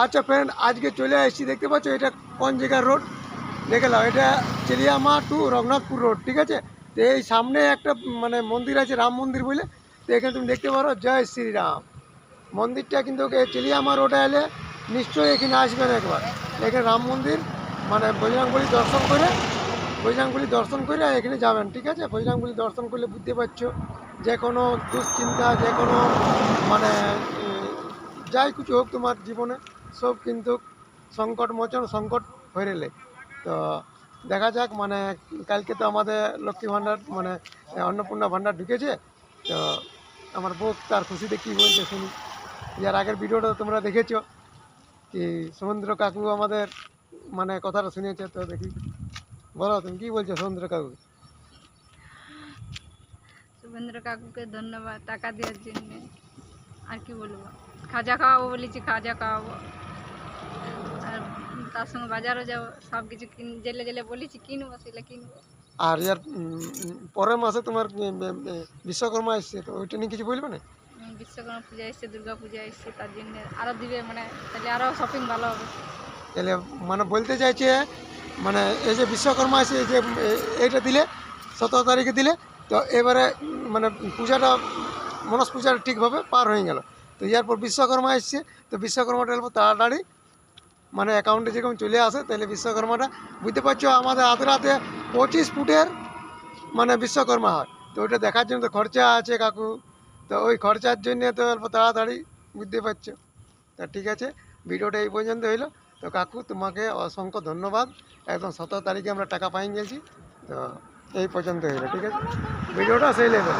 আচ্ছা ফ্রেন্ড, আজকে চলে এসেছি, দেখতে পাচ্ছ এটা কোন জায়গার রোড দেখে নাও। এটা চেলিয়ামা টু রঘুনাথপুর রোড, ঠিক আছে। তো এই সামনে একটা মানে মন্দির আছে, রাম মন্দির বলে। তো এখানে তুমি দেখতে পারো জয় শ্রীরাম মন্দিরটা, কিন্তু চেলিয়ামা রোডে এলে নিশ্চয়ই এখানে আসবেন একবার। এখানে রাম মন্দির, মানে বজরংবলী দর্শন করে, বজরংবলী দর্শন করে এখানে যাবেন, ঠিক আছে। বজরংবলী দর্শন করলে বুঝতে পারছো যে কোনো দুশ্চিন্তা, যে কোনো মানে যাই কিছু হোক তোমার জীবনে, সব কিন্তু সংকট মোচন, সংকট হয়ে তো দেখা যাক। মানে কালকে তো আমাদের লক্ষ্মী ভাণ্ডার মানে অন্নপূর্ণা ভাণ্ডার ঢুকেছে। তো আমার বউ তার খুশিতে কী বলছে শুনি। ইয়ার আগের ভিডিওটা তোমরা দেখেছো কি সমুদ্র কাকু আমাদের মানে কথাটা শুনেছে, তো দেখি বলো তুমি কী বলছো সমুদ্র কাকু। শুভেন্দ্র কাকুকে ধন্যবাদ টাকা দেওয়ার জন্য। আর কি বলবো, খাজা খাওয়াবো বলেছি, খাজা খাওয়াবো। আর তার সঙ্গে বাজারও যাবো, সব কিছু জেলে জেলে বলেছি কিনবো, সেগুলো কিনবো। আর ইয়ার পরের মাসে তোমার বিশ্বকর্মা এসছে, তো ওইটা নিয়ে কিছু বলবে না? বিশ্বকর্মা পূজা এসছে, দুর্গা পূজা এসছে, তার জন্য আরও দিবে, মানে তাহলে আরও শপিং ভালো হবে। তাহলে মানে বলতে চাইছে মানে এই যে বিশ্বকর্মা এসে এই যে এইটা দিলে 17 তারিখে দিলে, তো এবারে মানে পূজাটা মনস পূজাটা ঠিকভাবে পার হয়ে গেল। তো এরপর বিশ্বকর্মা এসছে, তো বিশ্বকর্মাটা এরপর তাড়াতাড়ি মানে অ্যাকাউন্টে যেরকম চলে আসে, তাহলে বিশ্বকর্মাটা বুঝতে পারছো আমাদের হাতে হাতে 25 ফুটের মানে বিশ্বকর্মা হয়। তো ওইটা দেখার জন্য তো খরচা আছে কাকু, তো ওই খরচার জন্য তো অল্প তাড়াতাড়ি বুঝতে পারছো। তা ঠিক আছে, ভিডিওটা এই পর্যন্ত হইলো। তো কাকু তোমাকে অসংখ্য ধন্যবাদ। একদম 17 তারিখে আমরা টাকা পাই গেছি। তো এই পর্যন্ত হইলো, ঠিক আছে, ভিডিওটা সেই লেভেল।